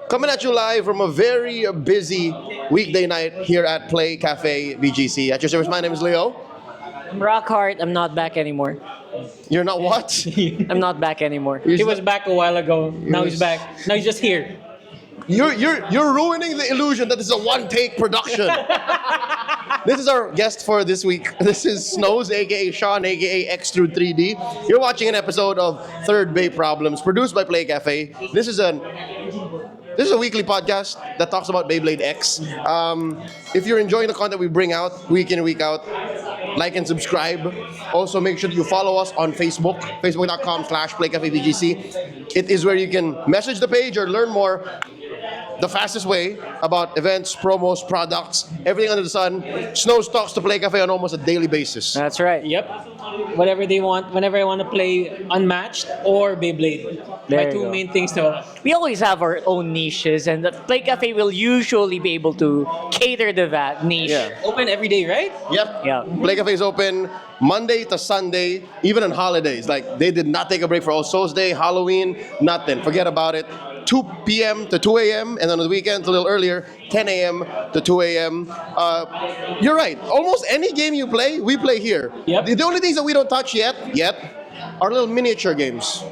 Coming at you live from a very busy weekday night here at Playcafe BGC. At your service, my name is Leo. I'm Rockhart. I'm not back anymore. You're not what? I'm not back anymore. He was back a while ago. Now he's back. Now he's just here. You're ruining the illusion that this is a one-take production. This is our guest for this week. This is Snows, aka Sean, aka X through 3D. You're watching an episode of Third BEY Problems, produced by Playcafe. This is a weekly podcast that talks about Beyblade X. If you're enjoying the content we bring out week in and week out, like and subscribe. Also, make sure that you follow us on Facebook, facebook.com/playcafebgc. It is where you can message the page or learn more. The fastest way about events, promos, products, everything under the sun. Snows talks to Playcafe on almost a daily basis. That's right. Yep. Whatever they want, whenever I want to play Unmatched or Beyblade. There My you two go. main things to. We always have our own niches, and the Playcafe will usually be able to cater to that niche. Yeah. Open every day, right? Yep. Yeah. Playcafe is open Monday to Sunday, even on holidays. Like, they did not take a break for All Souls Day, Halloween, nothing. Forget about it. 2 p.m. to 2 a.m. and on the weekends a little earlier, 10 a.m. to 2 a.m. You're right. Almost any game you play, we play here. Yep. The only things that we don't touch yet, are little miniature games.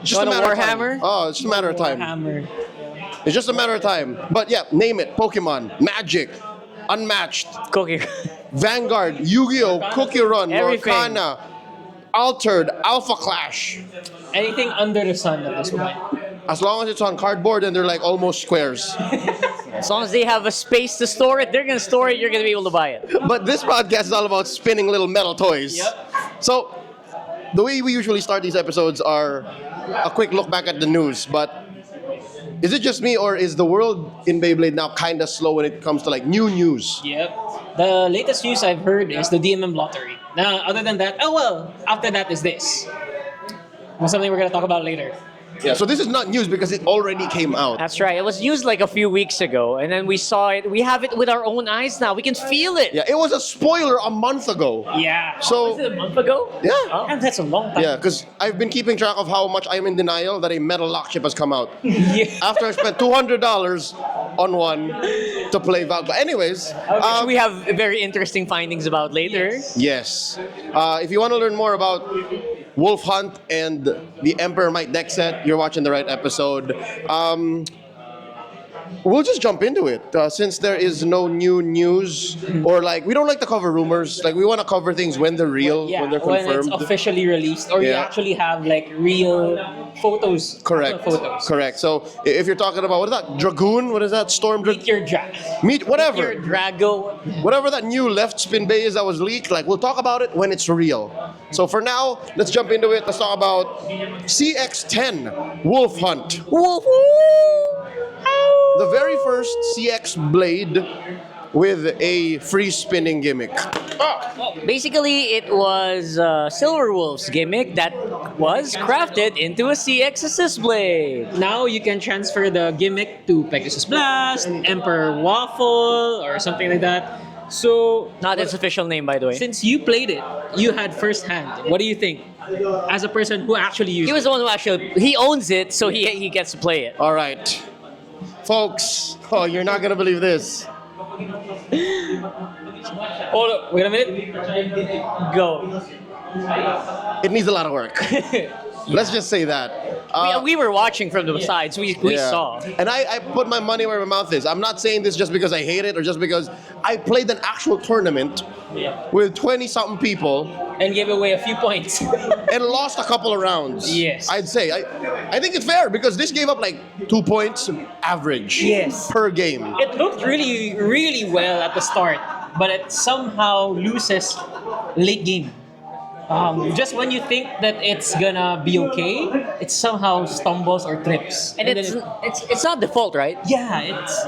It's just Want a matter of time. Warhammer? Oh, it's just a matter of time. Hammer. It's just a matter of time. But yeah, name it. Pokemon, Magic, Unmatched, Cookie. Vanguard, Yu-Gi-Oh, Cookie Run, Everything. Lorcana, Altered, Alpha Clash. Anything under the sun at this point. As long as it's on cardboard and they're like almost squares. As long as they have a space to store it, they're gonna store it. You're gonna be able to buy it. But this podcast is all about spinning little metal toys. Yep. So, the way we usually start these episodes are a quick look back at the news. But is it just me, or is the world in Beyblade now kind of slow when it comes to like new news? Yep. The latest news I've heard is the DMM lottery. Now, other than that, after that is this. Something we're going to talk about later. Yeah. So this is not news because it already came out. That's right. It was used like a few weeks ago, and then we saw it. We have it with our own eyes now. We can feel it. Yeah. It was a spoiler a month ago. Yeah. Was So it a month ago? yeah. And that's a long time. Yeah, because I've been keeping track of how much I'm in denial that a metal lock chip has come out. Yeah. After I spent $200 on one to play Valve. But anyways, Which we have very interesting findings about later. yes. If you want to learn more about Wolf Hunt and the Emperor Might deck set, you're watching the right episode. We'll just jump into it since there is no new news or like we don't like to cover rumors. Like we want to cover things when they're real, Yeah, when they're when confirmed. it's officially released or you Yeah. actually have like real photos. Correct. Photos. Correct. So if you're talking about what is that? Dragoon? What is that? Storm Meet your drag. whatever. Your Drago. Whatever that new left spin bay is that was leaked, like we'll talk about it when it's real. So for now, let's jump into it. Let's talk about CX10 Wolf Hunt. Wolf. The very first CX blade with a free spinning gimmick. Basically, it was Silver Wolf's gimmick that was crafted into a CX assist blade. Now you can transfer the gimmick to Pegasus Blast, Emperor Waffle, or something like that. So, Not its official name, by the way. since you played it, you had first hand. What do you think? As a person who actually used He was the one who actually he owns it, so he gets to play it. All right. Folks, oh, you're not going to believe this. it. Hold up, wait a minute. Go. It needs a lot of work. Let's just say that. We were watching from the sides. We Yeah. saw. And I put my money where my mouth is. I'm not saying this just because I hate it or just because I played an actual tournament with 20-something people And gave away a few points. and lost a couple of rounds. Yes. I'd say. I think it's fair because this gave up like 2 points average Yes. per game. It looked really, really well at the start, but it somehow loses late game. Just when you think that it's gonna be okay, it somehow stumbles or trips. And then it's not default, right? yeah, it's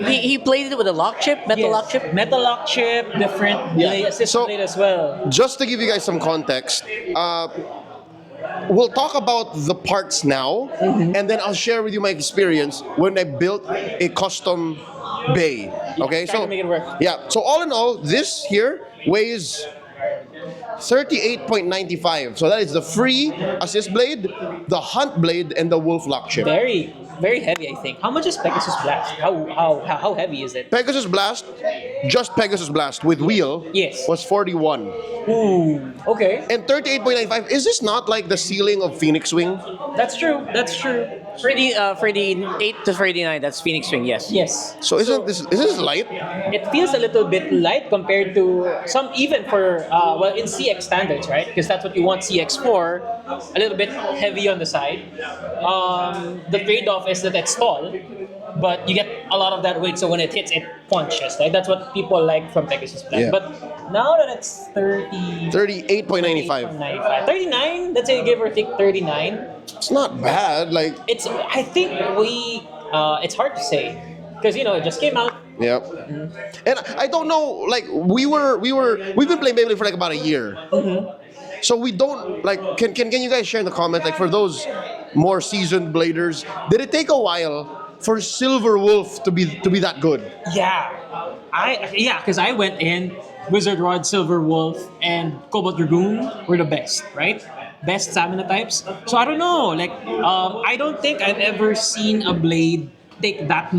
He played it with a lock chip, metal yes, lock chip. metal lock chip, different Yeah. blade, assist So- blade as well. Just to give you guys some context, we'll talk about the parts now, and then I'll share with you my experience when I built a custom bay. Okay, Trying to make it work. yeah. So all in all, this here weighs 38.95. So that is the free assist blade, the hunt blade, and the wolf lock chip. Very. very heavy, I think. How much is Pegasus Blast? How heavy is it? Pegasus Blast, just Pegasus Blast with wheel, Yes. was 41. Ooh, okay. And 38.95, is this not like the ceiling of Phoenix Wing? That's true. That's true. For the 8 to 39, that's Phoenix Swing, yes. Yes. So is this light? It feels a little bit light compared to some, even for, well, in CX standards, right? Because that's what you want CX for, a little bit heavy on the side. The trade-off is that it's tall, but you get a lot of that weight, so when it hits, it punches, right? That's what people like from Pegasus Blast. Yeah. But now that it's 38.95. 39, let's say give or take 39, It's not bad. Like, I think it's hard to say. Because, it just came out. yeah. And I don't know, like, we've been playing Beyblade for like about a year. So we don't, like, can you guys share in the comments, like, for those more seasoned bladers, did it take a while for Silver Wolf to be that good? Yeah. Because I went in, Wizard Rod, Silver Wolf, and Cobalt Dragoon were the best, right? Best stamina types. So I don't know, like, I don't think I've ever seen a blade take that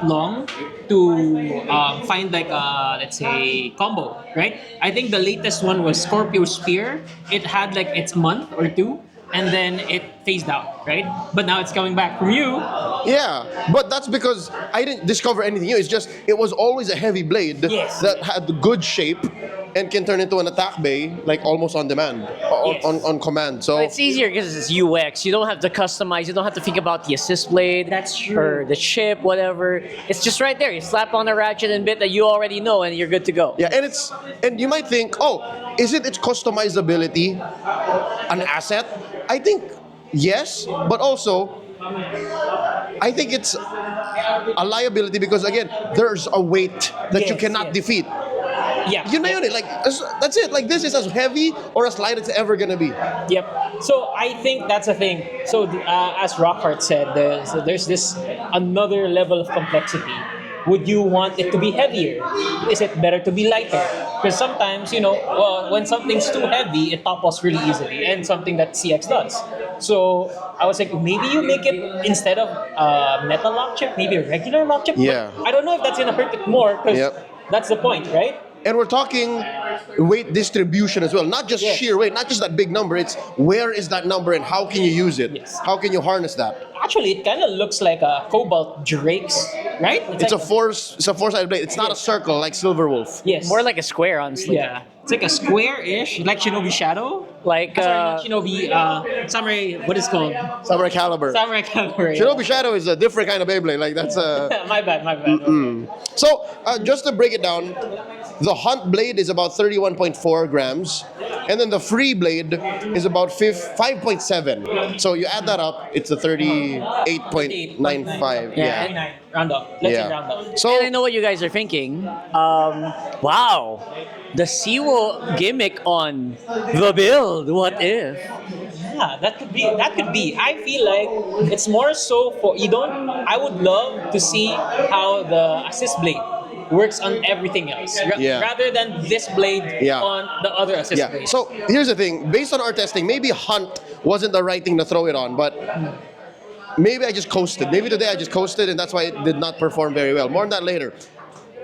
long to find like a, let's say, combo, right? I think the latest one was Scorpio Spear. It had like its month or two, and then it phased out, right? But now it's coming back from you. Yeah, but that's because I didn't discover anything new. It's just, it was always a heavy blade Yes. that had good shape and can turn into an attack bay, like almost on demand, Yes. on command. So It's easier because it's UX. You don't have to customize. You don't have to think about the assist blade. That's true. Or the chip, whatever. It's just right there. You slap on a ratchet and bit that you already know, and you're good to go. yeah, and you might think, oh, isn't its customizability an asset? I think yes, but also I think it's a liability because again, there's a weight that you Yes, cannot yes. defeat. Yeah. You nailed it. Like that's it. Like this is as heavy or as light as it's ever gonna be. Yep. So I think that's a thing. So as Rockhart said, there's this another level of complexity. Would you want it to be heavier? Is it better to be lighter? Because sometimes, when something's too heavy, it topples really easily, and something that CX does. So I was like, maybe you make it instead of metal lock chip, maybe a regular lock chip. Yeah. But I don't know if that's gonna hurt it more, because Yep. that's the point, right? And we're talking weight distribution as well, not just Yes. sheer weight, not just that big number. It's where is that number and how can you use it? Yes. How can you harness that? Actually, it kind of looks like a Cobalt Drake's, right? It's like a four-sided blade. It's not a circle like Silver Wolf. Yes. More like a square, honestly. Yeah. It's like a square-ish, like Shinobi Shadow. Like, Sorry, not Shinobi, Samurai, what is it called? Samurai Caliber. Samurai Caliber. Yeah. Shinobi Shadow is a different kind of Beyblade. Like that's a. my bad. So just to break it down, the Hunt blade is about 31.4 grams, and then the Free blade is about 5.7. So you add that up, it's a 38.95. Yeah. Yeah. Round up. Let's say Yeah. round up. So and I know what you guys are thinking. Wow, the Siwo gimmick on the build. What if? Yeah, that could be. I feel like it's more so for I would love to see how the assist blade works on everything else, Yeah. rather than this blade Yeah. on the other assist yeah. blade. So here's the thing. Based on our testing, maybe Hunt wasn't the right thing to throw it on, but maybe I just coasted. Maybe today I just coasted, and that's why it did not perform very well. More on that later.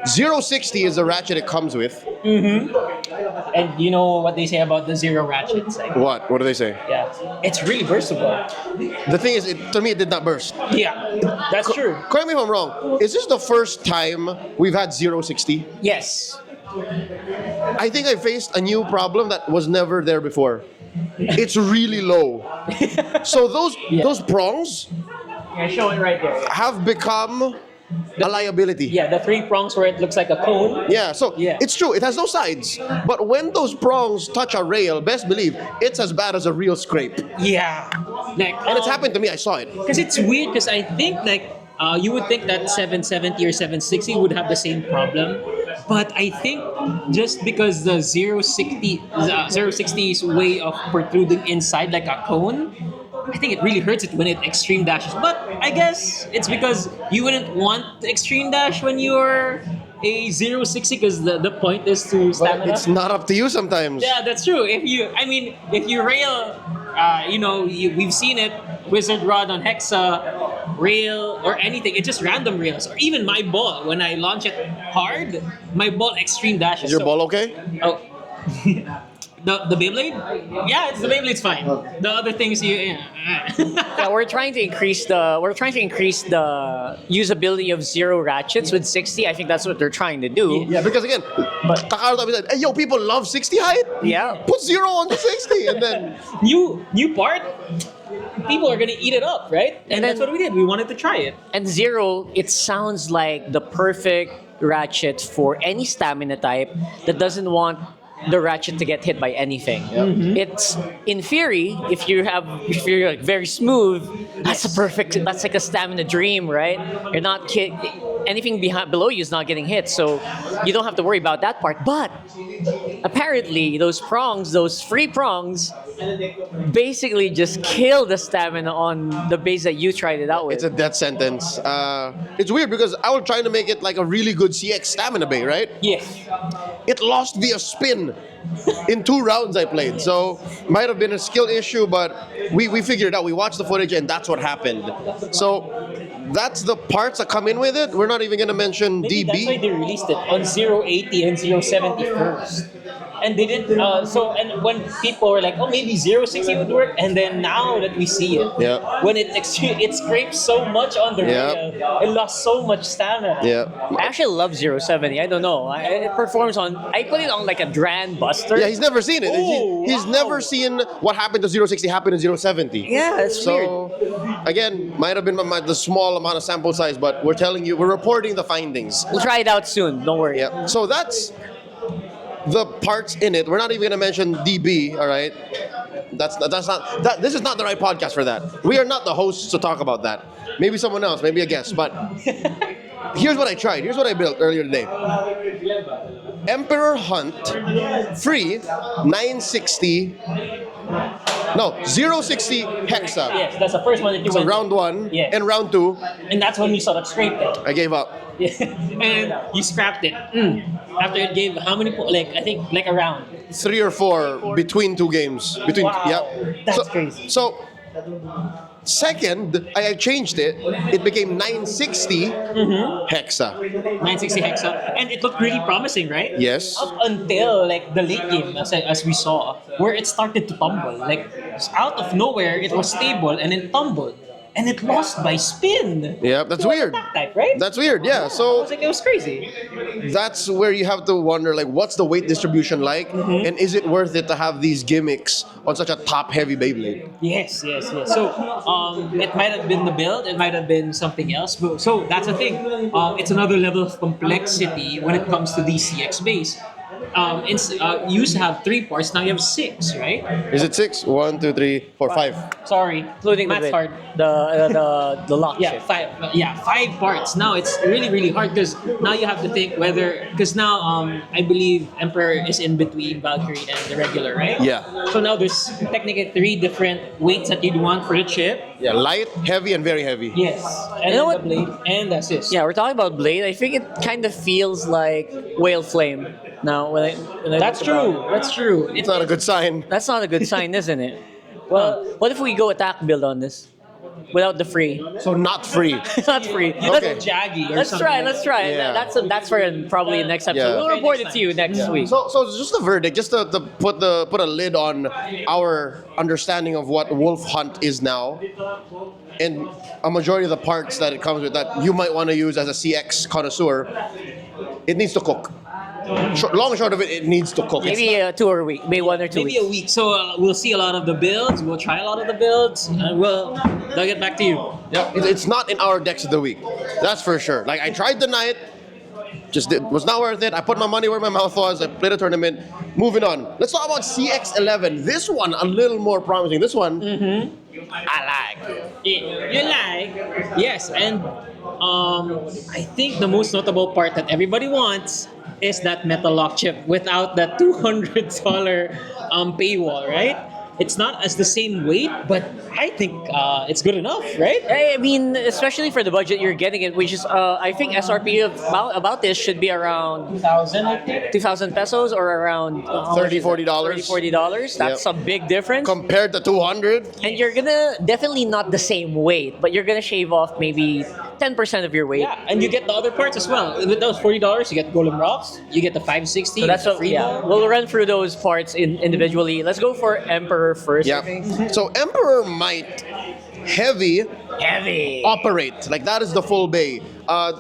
060 is the ratchet it comes with. And you know what they say about the zero ratchets? Like, What? What do they say? yeah, it's really burstable. The thing is, to me, it did not burst. Yeah, that's true. Correct me if I'm wrong. Is this the first time we've had 060? Yes. I think I faced a new problem that was never there before. It's really low. So those prongs Yeah, show it right there. Yeah. have become a liability. Yeah, the three prongs where it looks like a cone. Yeah, so Yeah. it's true. It has no sides. But when those prongs touch a rail, best believe it's as bad as a real scrape. Yeah. Like, And it's happened to me. I saw it. Because it's weird, because I think you would think that 770 or 760 would have the same problem. But I think just because the 060's way of protruding inside like a cone, I think it really hurts it when it extreme dashes. But I guess it's because you wouldn't want to extreme dash when you're a 060, because the point is to But stamina. it's not up to you sometimes. Yeah, that's true. If you rail we've seen it, Wizard Rod on Hexa, rail, or anything. It's just random rails. Or even my ball, when I launch it hard, my ball extreme dashes. Is your ball okay? Oh. The Beyblade? Yeah, it's the Beyblade's fine. The other things Yeah, we're trying to increase the usability of zero ratchets with 60. I think that's what they're trying to do. Yeah, because again, Takaro said, hey, yo, people love 60 height. Yeah. Put 0 on the 60, and then new part, people are gonna eat it up, right? And that's what we did. We wanted to try it. And zero, it sounds like the perfect ratchet for any stamina type that doesn't want the ratchet to get hit by anything. It's in theory, if you're like very smooth, that's like a stamina dream, right? You're not anything below you is not getting hit, so you don't have to worry about that part. But apparently, those free prongs, basically just kill the stamina on the base that you tried it out with. it's a death sentence. It's weird because I was trying to make it like a really good CX stamina bay, right? Yes. It lost via spin in 2 rounds I played. So might have been a skill issue, but we figured it out. We watched the footage and that's what happened. So that's the parts that come in with it. We're not even going to mention Maybe DB. that's why they released it on 080 and 070 first. And they didn't. And when people were like, "Oh, maybe 060 would work," and then now that we see it, when it scrapes so much on the rail, it lost so much stamina. Yeah. I actually love 070. I don't know. It performs on. I put it on like a Dran Buster. Yeah, he's never seen it. Oh, He's wow. never seen what happened to 060 happen in 070. Yeah, it's weird. So, again, might have been the small amount of sample size, but we're reporting the findings. We'll try it out soon. Don't worry. Yeah. So that's the parts in it. We're not even going to mention DB, all right? This is not the right podcast for that. We are not the hosts to talk about that. Maybe someone else, maybe a guest, but here's what I tried. Here's what I built earlier today. Emperor Hunt, free, 960, no, 060 Hexa. Yes, that's the first one that you So went. round 1 Yeah. and round 2, And that's when you saw that scrape it. I gave up. Yeah. And you scrapped it. After it gave how many I think like a round. 3 or 4 between 2 games. Between, Wow. yeah. That's crazy. So, second, I changed it. It became 960 Hexa. 960 Hexa. And it looked really promising, right? Yes. Up until like the late game, as we saw, where it started to tumble. Like out of nowhere, it was stable and it tumbled. And it lost by spin. Yeah, that's To an weird. attack type, right? That's weird, yeah. I So was like, it was crazy. that's where you have to wonder, like, what's the weight distribution like? And is it worth it to have these gimmicks on such a top-heavy Beyblade? Yes. So it might have been the build, it might have been something else. So that's the thing. It's another level of complexity when it comes to the CX base. You used to have 3 parts, now you have 6, right? Is it 6? 1, 2, 3, 4, 5. Sorry, Including math's hard. the lock Yeah, shift. 5. Yeah, 5 parts. Now it's really hard because now you have to think because now I believe Emperor is in between Valkyrie and the regular, right? Yeah. So now there's technically 3 different weights that you'd want for the chip. Yeah, light, heavy, and very heavy. Yes, and You know then what? the blade and the assist. Yeah, we're talking about Blade. I think it kind of feels like Whale Flame. Now, when I That's think about true. it. That's true. It's not a good sign. That's not a good sign, isn't it? Well, what if we go attack build on this without the free? So not free. Not free. Okay. Jaggy or Let's something. try. Let's try. Yeah. That's for probably the next episode. Yeah. We'll report it to you next week. So just a verdict, just to put a lid on our understanding of what Wolf Hunt is now, and a majority of the parts that it comes with that you might want to use as a CX connoisseur. It needs to cook. Long and short of it, it needs to cook. Maybe 2 or a week. Maybe 1 or 2 Maybe weeks. a week. So we'll see a lot of the builds. We'll try a lot of the builds, and they'll get back to you. It's not in our decks of the week. That's for sure. Like I tried the night, was not worth it. I put my money where my mouth was. I played a tournament. Moving on. Let's talk about CX11. This one a little more promising. This one, I like. You like? Yes, and I think the most notable part that everybody wants is that metal lock chip without that $200 paywall, right? It's not as the same weight, but I think it's good enough, right? I mean, especially for the budget you're getting it, which is I think SRP about this should be around 2,000, I think. 2,000 pesos or around $30, $40. $30, $40. That's Yep. a big difference. Compared to 200. And you're gonna definitely not the same weight, but you're gonna shave off maybe 10% of your weight. Yeah, and you get the other parts as well. With those $40, you get Golden Rocks, you get the 560. So that's the what, free yeah. ball. We'll run through those parts individually. Let's go for Emperor first. I Yeah. think. So Emperor Might Heavy Heavy. operate. Like that is the full bay.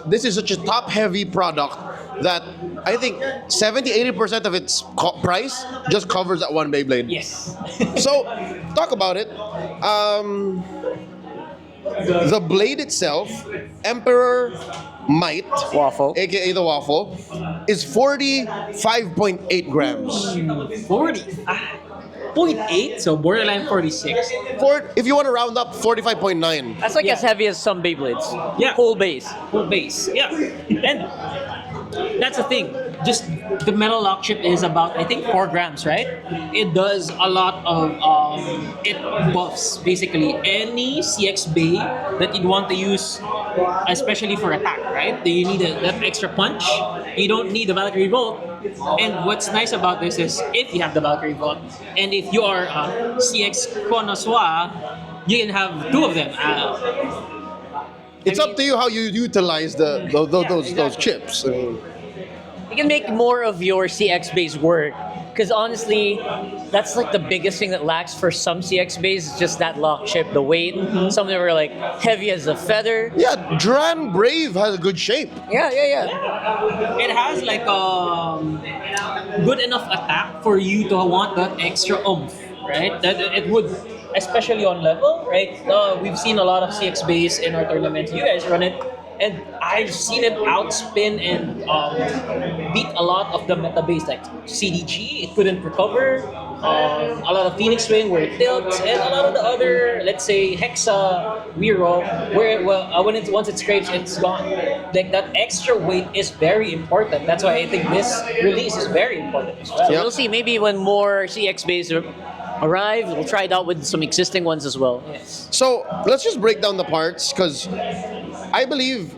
This is such a top heavy product that I think 70-80% of its price just covers that one Beyblade. Yes. So talk about it. The blade itself, Emperor Might, Waffle. aka the waffle, is 45.8 grams. 40. 0.8, so borderline 46. If you want to round up, 45.9. That's like Yeah. as heavy as some Beyblades. Yeah. Whole base. Full base. Yeah. And that's the thing. Just the metal lock chip is about, I think, 4 grams, right? It does a lot of, it buffs basically any CX bay that you'd want to use, especially for attack, right? You need that extra punch. You don't need the Valkyrie Volt. And what's nice about this is if you have the Valkyrie Volt, and if you are a CX connoisseur, you can have 2 of them. It's up to you how you utilize those chips. You can make more of your CX base work. Because honestly, that's like the biggest thing that lacks for some CX base is just that lock chip, the weight. Some of them are like heavy as a feather. Yeah, Dran Brave has a good shape. Yeah. It has like good enough attack for you to want that extra oomph, right? That it would, especially on level, right? We've seen a lot of CX base in our tournaments. You guys run it, and I've seen it outspin and beat a lot of the meta base like CDG. It couldn't recover. A lot of Phoenix Swing where it tilts, and a lot of the other, let's say Hexa Wiro, where once it scrapes, it's gone. Like that extra weight is very important. That's why I think this release is very important as well. So Yeah. we'll see. Maybe when more CX base arrive, we'll try it out with some existing ones as well. Yes. So let's just break down the parts because I believe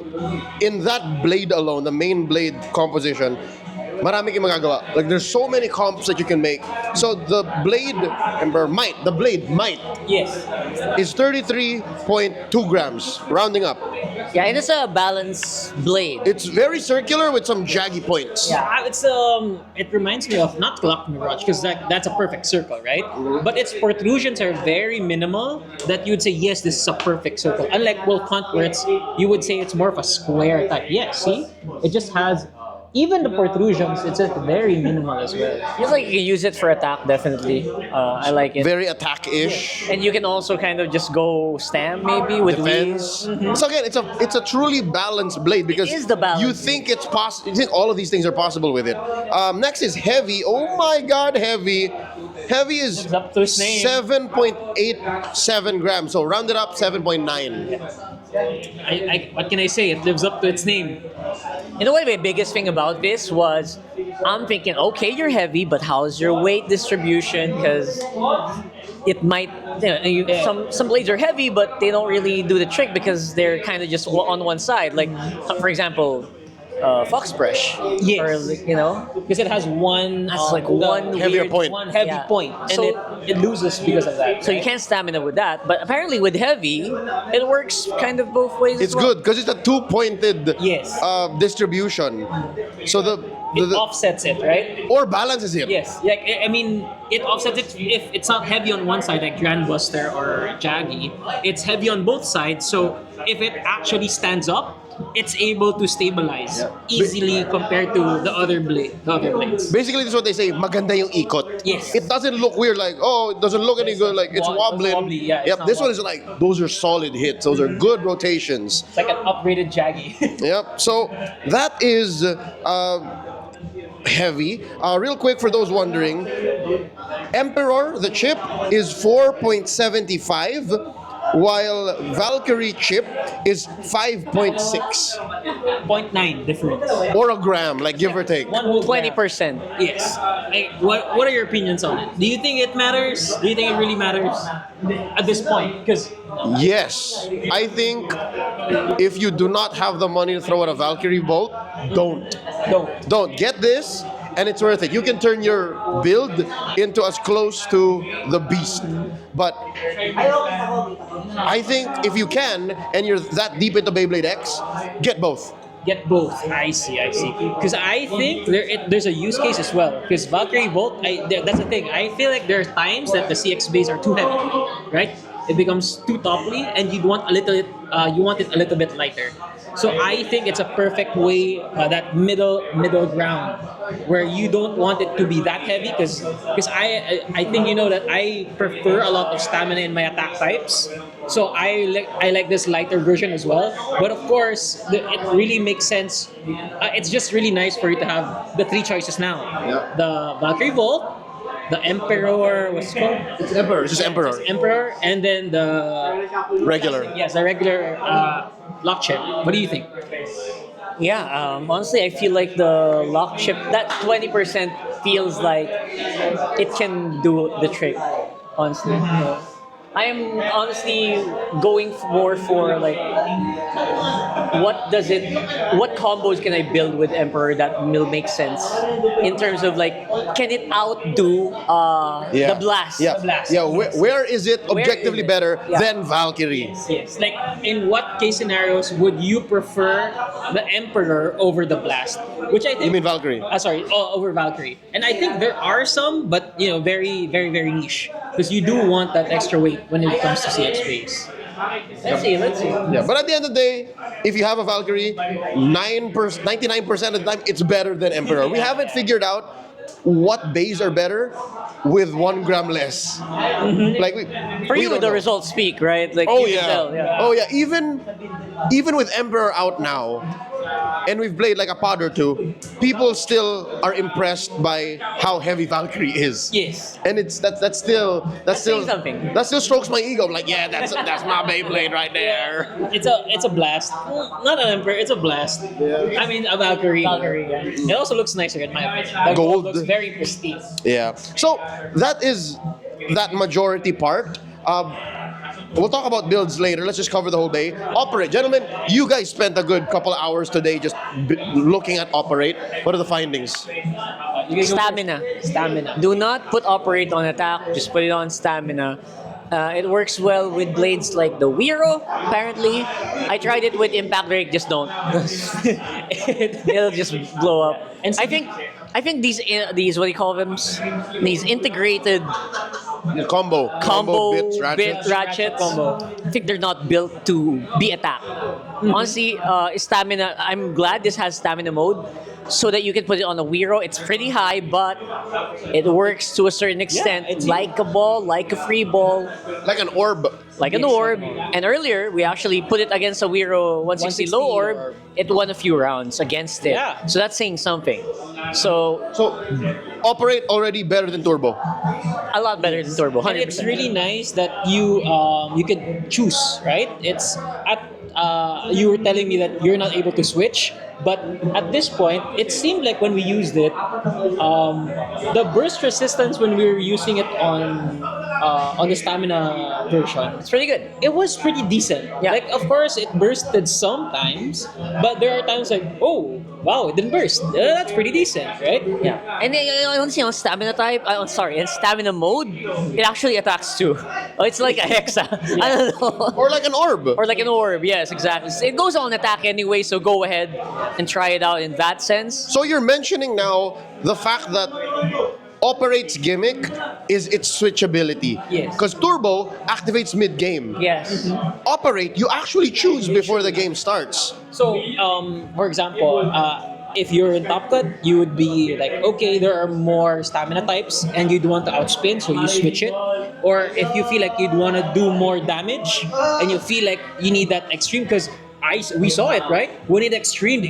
in that blade alone, the main blade composition, marami kang magagawa. Like there's so many comps that you can make. So the blade might Yes. is 33.2 grams, rounding up. Yeah, and it's a balanced blade. It's very circular with some jaggy points. Yeah, it's it reminds me of not Clock Mirage because that's a perfect circle, right? But its protrusions are very minimal that you would say yes, this is a perfect circle. Unlike Wolf Hunt, where you would say it's more of a square type. Yeah, see, it just has even the protrusions. It's just very minimal as well. Feels like you can use it for attack, definitely. I like it. Very attack-ish. And you can also kind of just go stam maybe with Defense. wheels. So again, it's a truly balanced blade because is the balance. you think it's possible. You think all of these things are possible with it. Next is heavy. Oh my God, heavy. Heavy is Lives up to its name. 7.87 grams. So round it up, 7.9. What can I say? It lives up to its name. In a way, my biggest thing about this was I'm thinking, okay, you're heavy, but how's your weight distribution? Because it might, some blades are heavy, but they don't really do the trick because they're kind of just on one side. Like, for example, Fox Brush. Yes. Or, Because it has one. That's like one heavier weird point. One heavy Yeah. point, and So- it loses because of that. So you can't stamina with that. But apparently with heavy, it works kind of both ways. It's as well. good because it's a two-pointed Yes. distribution. So It offsets it, right? or balances it. Yes. Like I mean, it offsets it if it's not heavy on one side like Grandbuster or Jaggy. It's heavy on both sides. So if it actually stands up, it's able to stabilize easily compared to the other blades. Basically, this is what they say, maganda yung ikot. Yes. It doesn't look weird like, oh, it doesn't look any good, like it's wobbling. wobbly, yeah, it's Yep, not this one is like, those are solid hits. Those are good rotations. It's like an upgraded Jaggy. Yep, so that is heavy. Real quick for those wondering, Emperor, the chip, is 4.75. while Valkyrie chip is 5.6 0.9 difference. or a gram, like give or take. One whole gram. 20%. Yes. What are your opinions on it? Do you think it matters? Do you think it really matters at this point? Because Yes, I think if you do not have the money to throw at a Valkyrie bolt, don't. Don't get this, and it's worth it. You can turn your build into as close to the beast. But I think if you can, and you're that deep into Beyblade X, get both. Get both. I see. Because I think there's a use case as well. Because Valkyrie Bolt, that's the thing. I feel like there are times that the CX bays are too heavy, right? It becomes too topply, and you want it a little bit lighter. So I think it's a perfect way, that middle ground, where you don't want it to be that heavy. Because I think you know that I prefer a lot of stamina in my attack types. So I like this lighter version as well. But of course, it really makes sense. It's just really nice for you to have the three choices now. Yeah. The Valkyrie Volt, the Emperor, what's it called? It's Emperor. It's just Emperor. It's Emperor, and then the Regular. yes, the regular lock chip. What do you think? Yeah, honestly, I feel like the lock chip, that 20% feels like it can do the trick, honestly. I am honestly going more for like, what combos can I build with Emperor that will make sense in terms of like, can it outdo the Blast? Yeah, Blast. yeah. Where is it objectively it? better Yeah. than Valkyrie? Yes. Like, in what case scenarios would you prefer the Emperor over the Blast? Which I think. You mean Valkyrie? Over Valkyrie. And I think there are some, but very, very, very niche. Because you do want that extra weight when it comes to CX base. Let's see. Yeah, but at the end of the day, if you have a Valkyrie, 99% of the time, it's better than Emperor. We haven't figured out what bays are better with 1 gram less. Like For we you, don't the know. results speak, right? Like Oh you can yeah. tell, yeah. Oh yeah. Even with Emperor out now, and we've played like a pod or two, people still are impressed by how heavy Valkyrie is. Yes. And that still saying something. that still strokes my ego. I'm like, yeah, that's my Beyblade right there. It's a blast. Not an Emperor, it's a blast. Yeah. I mean, a Valkyrie. Yeah. It also looks nicer in my opinion. The Gold. looks very pristine. Yeah. So that is that majority part. We'll talk about builds later. Let's just cover the whole day. Operate. Gentlemen, you guys spent a good couple of hours today just looking at Operate. What are the findings? You can go Stamina. first. Stamina. Do not put Operate on attack, just put it on stamina. It works well with blades like the Wiro, apparently. I tried it with Impact Rake, just don't. It'll just blow up. And I think these what do you call them? These integrated Combo bits, bit ratchets. ratchets. I think they're not built to be attacked. Honestly, stamina. I'm glad this has stamina mode, so that you can put it on a Wiro. It's pretty high, but it works to a certain extent, it's- like a ball, like a free ball, Like an orb. like an orb. And earlier, we actually put it against a Wiro 160 low 160 orb. orb. It won a few rounds against it. Yeah. So that's saying something. So So Operate already better than Turbo. a lot better than Turbo. 100%. And it's really nice that you can choose, right? It's at you were telling me that you're not able to switch, but at this point, it seemed like when we used it, the burst resistance when we were using it on the stamina version, It's pretty good. it was pretty decent. Yeah. Like, of course, it bursted sometimes, but there are times like, oh, wow, it didn't burst. That's pretty decent, right? Yeah. And then honestly, on stamina type, in stamina mode, it actually attacks too. Oh, it's like a hexa. I don't know. Or like an orb. Or like an orb, yes, exactly. It goes on attack anyway, so go ahead and try it out in that sense. So you're mentioning now the fact that Operate's gimmick is its switchability. Yes. Because Turbo activates mid-game. Yes. Operate, you actually choose before the game starts. So, for example, if you're in Top Cut, you would be like, okay, there are more stamina types, and you'd want to outspin, so you switch it. Or if you feel like you'd want to do more damage, and you feel like you need that extreme, because we saw it, right? When it extremed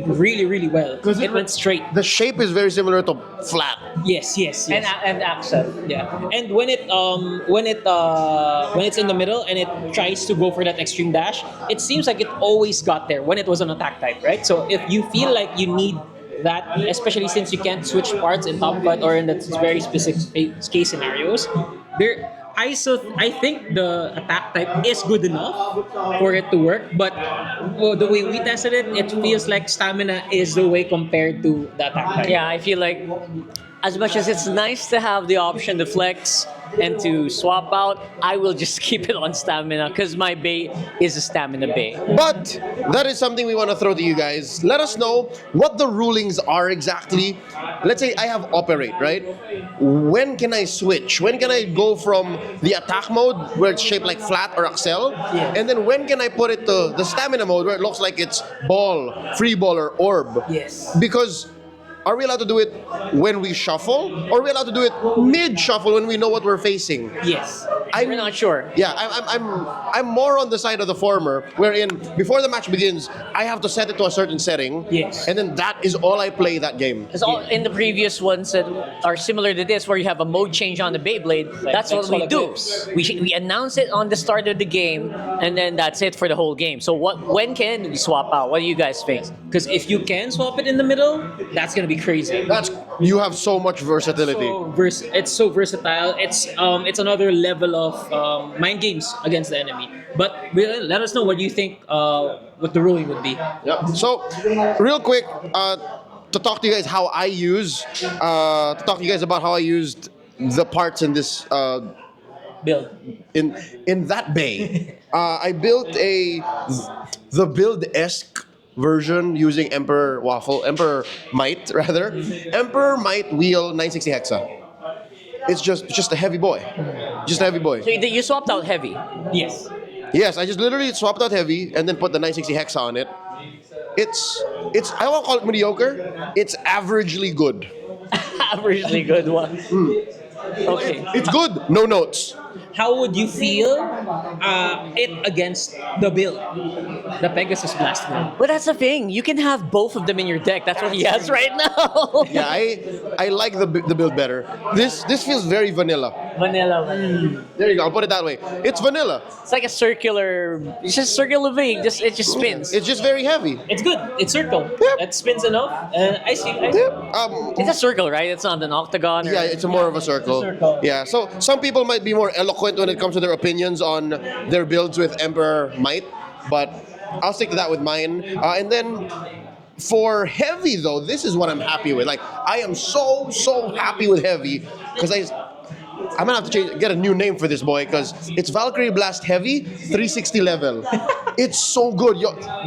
really, really well. It went straight. The shape is very similar to flat. Yes. And accent. Yeah, and when it's in the middle and it tries to go for that extreme dash, it seems like it always got there when it was an attack type, right? So if you feel like you need that, especially since you can't switch parts in top cut or in the very specific case scenarios, I think the attack type is good enough for it to work, but the way we tested it, it feels like stamina is the way compared to the attack type. Yeah, I feel like as much as it's nice to have the option to flex and to swap out, I will just keep it on stamina because my bay is a stamina bay. But that is something we want to throw to you guys. Let us know what the rulings are exactly. Let's say I have operate, right? When can I switch? When can I go from the attack mode where it's shaped like flat or accel? Yeah. And then when can I put it to the stamina mode where it looks like it's ball, free ball, or orb? Yes. Because are we allowed to do it when we shuffle? Or are we allowed to do it mid-shuffle when we know what we're facing? Yes. I'm not sure. Yeah, I'm more on the side of the former, wherein before the match begins, I have to set it to a certain setting. Yes. And then that is all I play that game. Because all in the previous ones that are similar to this, where you have a mode change on the Beyblade, that's what we do. We announce it on the start of the game, and then that's it for the whole game. So when can we swap out? What do you guys think? Because if you can swap it in the middle, that's gonna be crazy. You have so much versatility. It's so versatile. It's another level of mind games against the enemy. But let us know what you think. What the ruling would be. Yeah. So, real quick, to talk to you guys how I use, to talk to you guys about how I used the parts in this Build. in that bay. I built the build-esque version using Emperor Might rather. Emperor Might wheel 960 hexa. It's just a heavy boy. Just a heavy boy. So you swapped out heavy. Yes. Yes, I just literally swapped out heavy and then put the 960 hexa on it. It's I won't call it mediocre. It's averagely good. Averagely good one. Okay. It's good. No notes. How would you feel it against the build, the Pegasus Blast build? But that's the thing. You can have both of them in your deck. That's what he has right now. Yeah, I like the build better. This feels very vanilla. Vanilla. There you go. I'll put it that way. It's vanilla. It's like a circular. It's just circular vein. It just spins. It's just very heavy. It's good. It's circle. Yep. It spins enough. I see. It's a circle, right? It's not an octagon. Or... Yeah, it's more of a circle. Yeah, so some people might be more eloquent when it comes to their opinions on their builds with Emperor Might, but I'll stick to that with mine. And then for heavy though, this is what I'm happy with. Like I am so happy with heavy because I'm gonna have to get a new name for this boy because it's Valkyrie Blast Heavy 360 level. It's so good.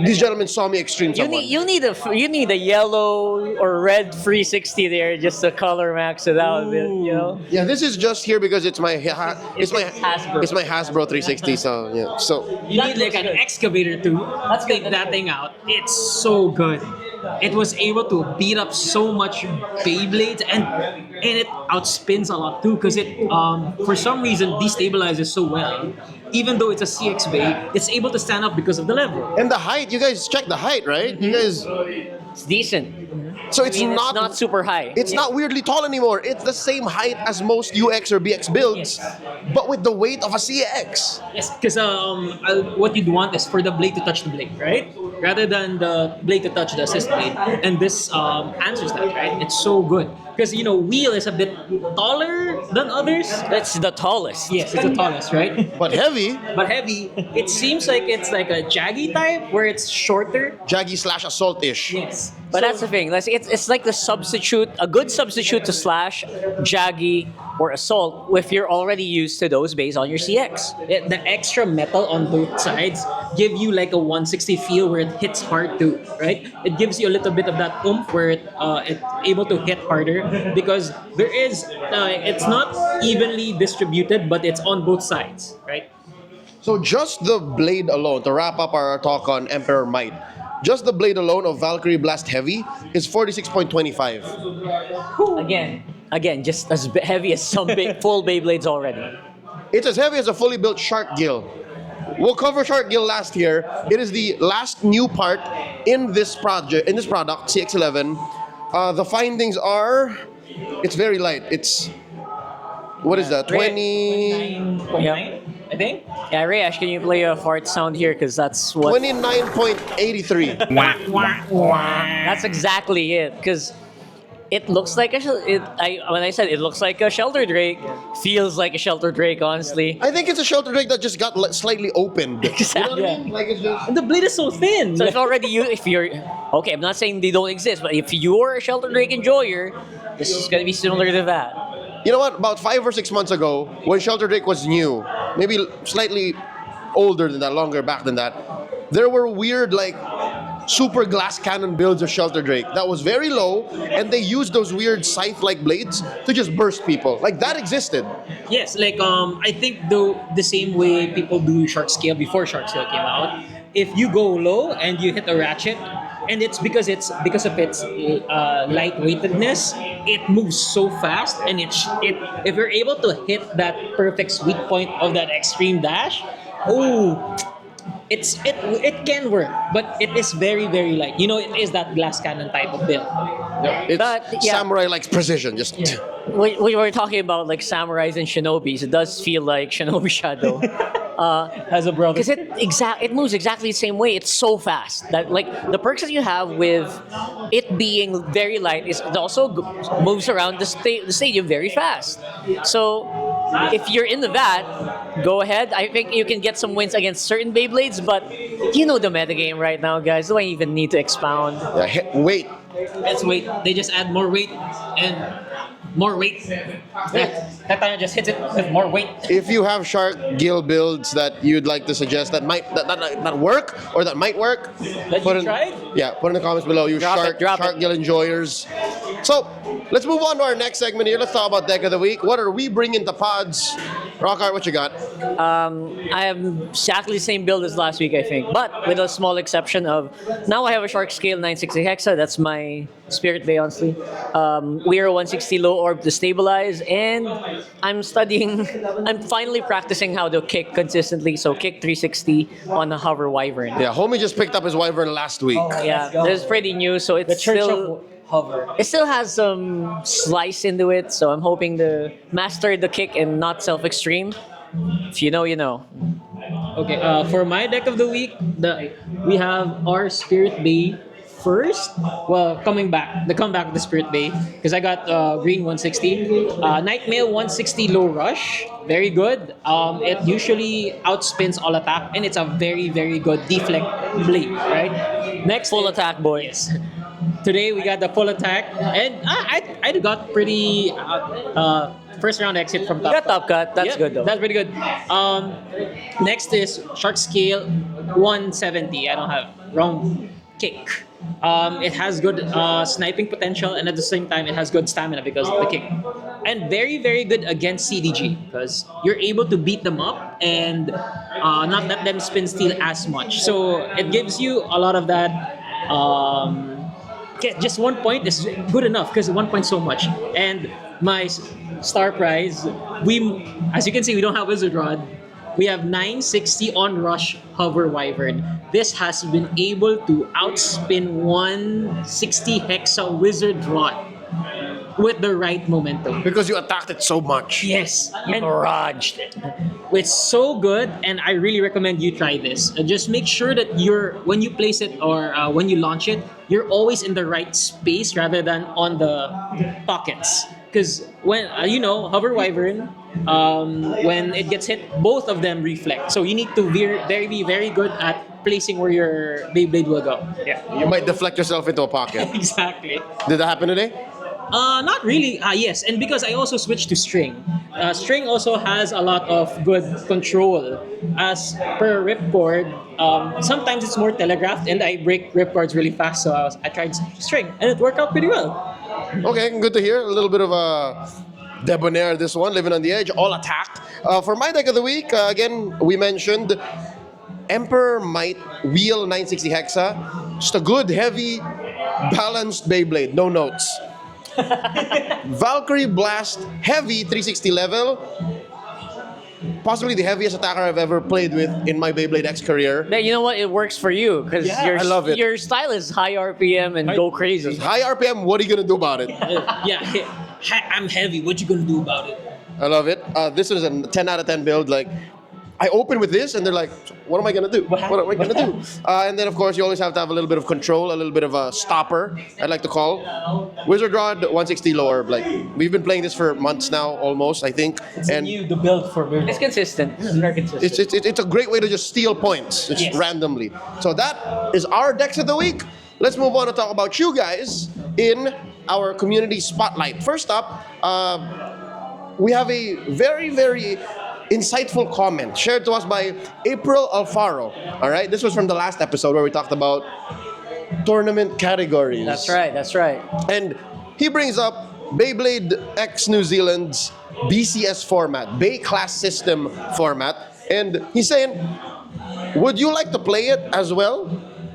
These gentlemen saw me extreme someone. You need a yellow or red 360 there just to color max it out a bit, you know. Yeah, this is just here because it's my Hasbro. It's my Hasbro 360. So yeah, so You need like an excavator to take that thing out. It's so good. It was able to beat up so much Beyblades and it outspins a lot too because it for some reason destabilizes so well. Even though it's a CX bay, it's able to stand up because of the level. and the height. You guys check the height, right? You guys. It's decent. So it's It's not not super high. It's not weirdly tall anymore. It's the same height as most UX or BX builds, but with the weight of a CX. Yes, because what you'd want is for the blade to touch the blade, right? Rather than the blade to touch the assist blade. And this answers that, right? It's so good. Because, wheel is a bit taller than others. That's the tallest. Yes, it's the tallest, right? But heavy, But heavy, it seems like it's like a jaggy type where it's shorter. jaggy / assault-ish. Yes. But that's the thing. It's like the substitute, a good substitute to slash, jaggy, or assault if you're already used to those based on your CX. The extra metal on both sides give you like a 160 feel where it hits hard too, right? It gives you a little bit of that oomph where it's able to hit harder because there is, it's not evenly distributed, but it's on both sides, right? So just the blade alone, to wrap up our talk on Emperor Might, just the blade alone of Valkyrie Blast Heavy is 46.25. Again, just as heavy as some full Beyblades already. It's as heavy as a fully built Shark Gill. we'll cover Shark Gill last year. It is the last new part in this product, CX11. The findings are, it's very light. It's, what is that? 20. 29.9, I think. Yeah, Ray Ash, can you play a fart sound here? Because that's what. 29.83. That's exactly it. Because it looks like when I said it looks like a shelter drake, feels like a shelter drake, honestly. I think it's a shelter drake that just got slightly opened. You know what I mean? Like it's just... And the blade is so thin. So it's already you. If you're okay, I'm not saying they don't exist, but if you're a shelter drake enjoyer, this is gonna be similar to that. You know what? About 5 or 6 months ago, when Shelter Drake was new, maybe slightly older than that, longer back than that, there were weird, like, super glass cannon builds of Shelter Drake that was very low, and they used those weird scythe-like blades to just burst people. Like, that existed. Yes, like I think the same way people do Shark Scale before Shark Scale came out. If you go low and you hit a ratchet, and it's because of its lightweightedness, it moves so fast, and if you're able to hit that perfect sweet point of that extreme dash, it can work, but it is very, very light. You know, it is that glass cannon type of build. It's samurai likes precision. Just We were talking about like samurais and shinobis. It does feel like Shinobi Shadow. As a brother. Because it moves exactly the same way. It's so fast that like the perks that you have with it being very light is it also moves around the stadium very fast. So if you're in the vat, go ahead. I think you can get some wins against certain Beyblades, but you know the metagame right now, guys. Do I even need to expound? weight. Let's wait. They just add more weight and more weight. That time just hits it with more weight. If you have Shark Gill builds that you'd like to suggest that work or that might work, put in the comments below. You Shark Gill enjoyers. So let's move on to our next segment here. Let's talk about Deck of the Week. What are we bringing to pods? Rockhart, what you got? I have exactly the same build as last week, I think, but with a small exception of now I have a Shark Scale 960 Hexa. That's my Spirit Bay, honestly. We are 160 low orb to stabilize, and I'm finally practicing how to kick consistently. So kick 360 on a hover wyvern. Yeah, homie just picked up his wyvern last week. Yeah, this is pretty new, so it's still hover. It still has some slice into it, so I'm hoping to master the kick and not self-extreme. If you know, you know. Okay, for my deck of the week, we have our Spirit Bay first. Well, the comeback of the Spirit Bay, because I got green 160, Nightmail 160 low rush, very good. It usually outspins all attack, and it's a very, very good deflect blade, right? Next, full attack, boys. Today we got the full attack, and I got pretty first round exit from top. You got top cut. That's good though. That's pretty good. Next is Shark Scale 170. I don't have wrong kick. It has good sniping potential, and at the same time it has good stamina because of the kick, and very, very good against CDG because you're able to beat them up and not let them spin steal as much. So it gives you a lot of that. Just 1 point is good enough because 1 point so much. And my star prize, as you can see, we don't have Wizard Rod. We have 960 on Rush Hover Wyvern. This has been able to outspin 160 Hexa Wizard Rod with the right momentum. Because you attacked it so much. Yes. And barraged it. It's so good, and I really recommend you try this. Just make sure that when you place it or when you launch it, you're always in the right space rather than on the pockets. Because when, Hover Wyvern, when it gets hit, both of them reflect. So you need to be very good at placing where your Beyblade will go. Yeah. You might deflect yourself into a pocket. Exactly. Did that happen today? Not really. Yes, and because I also switched to string. String also has a lot of good control. As per ripcord, sometimes it's more telegraphed, and I break ripcords really fast. So I tried string, and it worked out pretty well. Okay, good to hear. A little bit of a debonair this one, living on the edge, all attack. For my deck of the week, again, we mentioned Emperor Might Wheel 960 Hexa. Just a good, heavy, balanced Beyblade, no notes. Valkyrie Blast Heavy 360 level. possibly the heaviest attacker I've ever played with in my Beyblade X career. But you know what? It works for you because I love it. your style is high RPM and go crazy. High RPM, what are you gonna do about it? I'm heavy. What you gonna do about it? I love it. This is a 10 out of 10 build. Like, I open with this and they're like, what am I gonna do? What am I gonna do? And then of course you always have to have a little bit of control, a little bit of a stopper, I'd like to call. Wizard Rod 160 lower. Like, we've been playing this for months now, almost, I think. It's and the build for Beyblade. It's consistent. It's very consistent. it's a great way to just steal points, just Yes. randomly. So that is our decks of the week. Let's move on to talk about you guys in our community spotlight. First up, we have a very, very insightful comment shared to us by April Alfaro. All right, this was from the last episode where we talked about tournament categories. That's right. That's right. And he brings up Beyblade X New Zealand's BCS format, Bay Class System format. And he's saying, would you like to play it as well?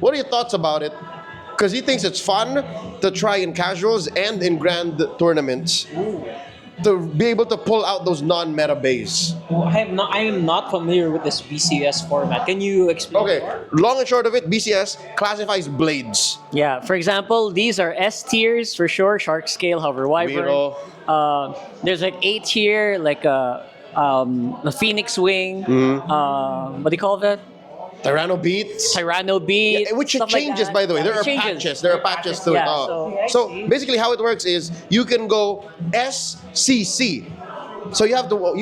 What are your thoughts about it? Because he thinks it's fun to try in casuals and in grand tournaments. To be able to pull out those non-meta bays. Well, I am not familiar with this BCS format. Can you explain? Okay, long and short of it, BCS classifies blades. Yeah. For example, these are S tiers for sure. Shark scale, hover, wyvern. Miro. There's like A tier, like a phoenix wing. What do you call that? Tyranno beats. Tyranno beat. Yeah, which stuff like changes, that. by the way. There It are changes. patches. There are patches to it. Yeah, So basically, how it works is you can go SCC. So you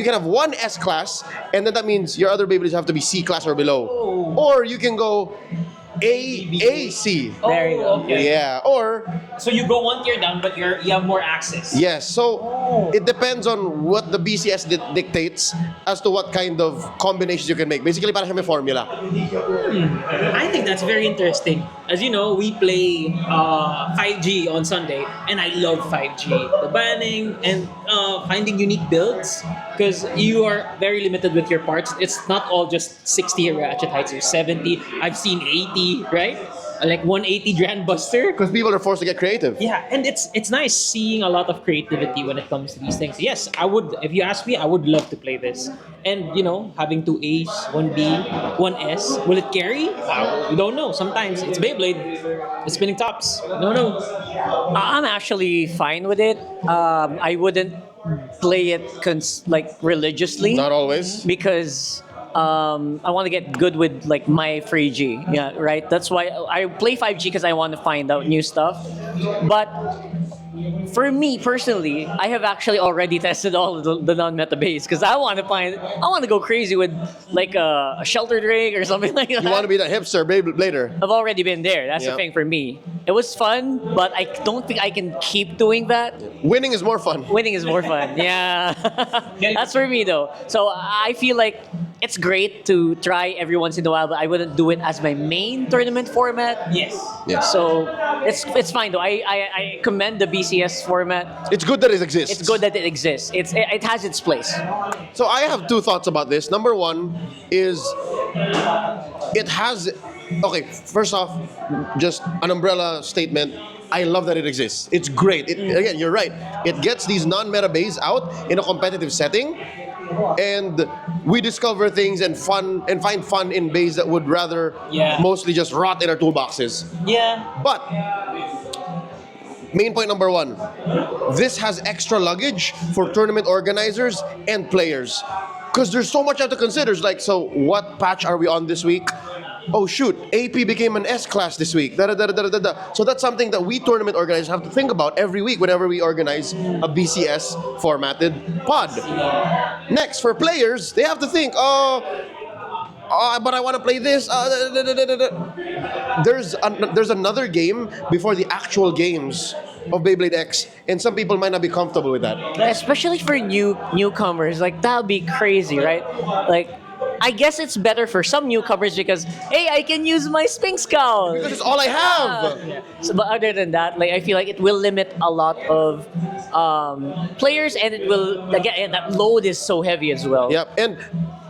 can have one S class, and then that means your other Beyblades have to be C class or below. Or you can go AAC. There you go. Okay. Yeah. Or So you go one tier down, but you have more access. yes. So it depends on what the BCS dictates as to what kind of combinations you can make. Basically, para siya may formula. I think that's very interesting. As you know, we play 5G on Sunday, and I love 5G. The banning and finding unique builds, because you are very limited with your parts. It's not all just 60 ratchet heights or 70. I've seen 80, right? Like 180 Grand Buster. Because people are forced to get creative. Yeah, and it's nice seeing a lot of creativity when it comes to these things. Yes, I would. If you ask me, I would love to play this. And having two A's, one B, one S, will it carry? We don't know. Sometimes it's Beyblade, it's spinning tops. No. I'm actually fine with it. I wouldn't play it religiously. Not always. Because I want to get good with like my 3G. Yeah, right. That's why I play 5G because I want to find out new stuff. But for me personally, I have actually already tested all of the non-meta base because I want to go crazy with like a sheltered rig or something like that. You want to be that hipster Beyblader. I've already been there. That's Yeah. the thing for me. It was fun, but I don't think I can keep doing that. Winning is more fun. Winning is more fun. Yeah. That's for me though. So I feel like it's great to try every once in a while, but I wouldn't do it as my main tournament format. Yes. Yes. So it's fine though. I commend the BCS format. It's good that it exists. It's good that it exists. It has its place. So I have two thoughts about this. Number one is it has. Okay, first off, just an umbrella statement. I love that it exists. It's great. Again, you're right. It gets these non-meta bays out in a competitive setting, and we discover things and find fun in bays that would rather mostly just rot in our toolboxes. Yeah. But main point number one, this has extra luggage for tournament organizers and players. Because there's so much I have to consider. It's like, so what patch are we on this week? Oh shoot, AP became an S class this week. So that's something that we tournament organizers have to think about every week whenever we organize a BCS formatted pod. Next, for players, they have to think, but I want to play this. There's another game before the actual games of Beyblade X, and some people might not be comfortable with that. Especially for newcomers, like that would be crazy, right? Like, I guess it's better for some newcomers because, hey, I can use my Sphinx Scout. Because it's all I have. Yeah. So, but other than that, like I feel like it will limit a lot of players, and it will again that load is so heavy as well. Yep, and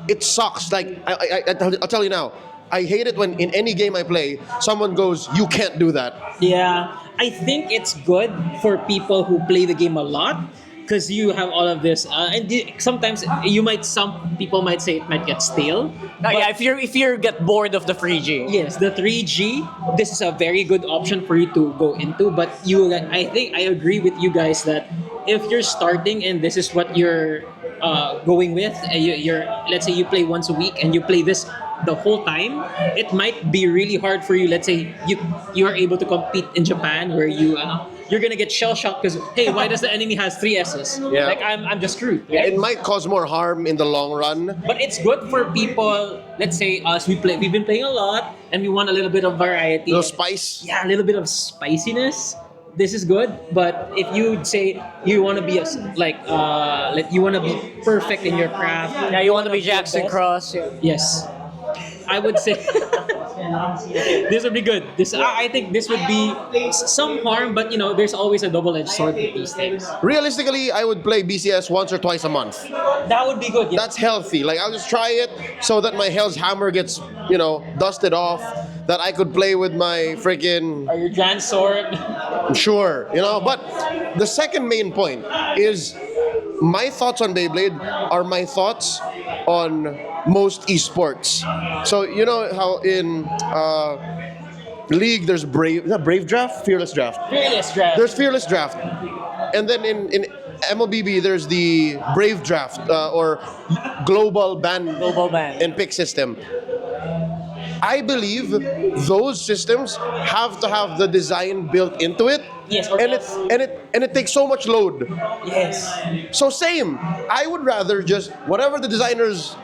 it sucks. Like I'll tell you now, I hate it when in any game I play, someone goes, "You can't do that." Yeah. I think it's good for people who play the game a lot, because you have all of this, and sometimes some people might say it might get stale. Yeah, if you get bored of the 3G. Yes, the 3G. This is a very good option for you to go into. But I think I agree with you guys that if you're starting and this is what you're going with, let's say you play once a week and you play this the whole time, it might be really hard for you. Let's say you are able to compete in Japan where you're gonna get shell shocked because hey, why does the enemy has 3 S's? Yeah. Like I'm just screwed. Right? It might cause more harm in the long run. But it's good for people. Let's say us, we've been playing a lot and we want a little bit of variety. No spice. Yeah, a little bit of spiciness. This is good, but if you say you want to be you want to be perfect in your craft, Yeah, you want to be your Jackson best, Cross. Yeah. yes, I would say this would be good. I think this would be some harm, but there's always a double-edged sword with these things. Realistically, I would play BCS once or twice a month. That would be good. Yeah. That's healthy. Like, I'll just try it so that my Hell's Hammer gets, dusted off. That I could play with my freaking... Or your giant sword. Sure, But the second main point is my thoughts on Beyblade are my thoughts on most esports. So, you know how in League there's Brave Draft? Fearless Draft. Fearless draft. There's Fearless Draft. And then in MLBB, there's the Brave Draft or Global Ban and Pick system. I believe those systems have to have the design built into it. Yes, and it takes so much load. Yes. So same. I would rather just whatever the designers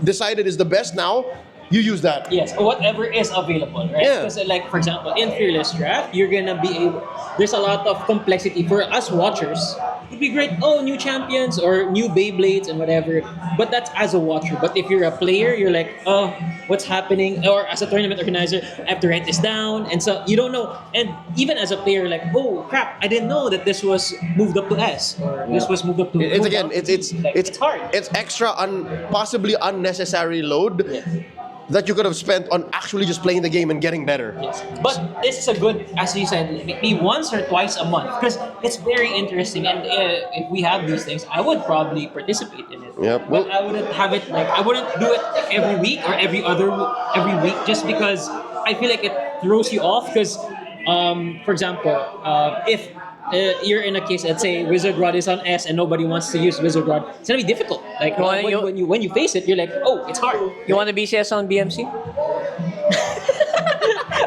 decided is the best now, you use that. Yes, or whatever is available, right? Yeah. Because like for example, in Fearless Draft, you're gonna be able. There's a lot of complexity for us watchers. It'd be great. Oh, new champions or new Beyblades and whatever. But that's as a watcher. But if you're a player, you're like, oh, what's happening? Or as a tournament organizer, I have to write this down, and so you don't know. And even as a player, like, oh crap, I didn't know that this was moved up to S or this was moved up to. It's hard. It's extra possibly unnecessary load. Yes. That you could have spent on actually just playing the game and getting better. Yes. But this is a good, as you said, maybe once or twice a month because it's very interesting. And if we have these things, I would probably participate in it. Yep. But I wouldn't have it I wouldn't do it every week or every week just because I feel like it throws you off. Because, for example, if you're in a case, let's say Wizard Rod is on S and nobody wants to use Wizard Rod, it's gonna be difficult. Like when you face it, you're like, oh, it's hard. You want a BCS on BMC?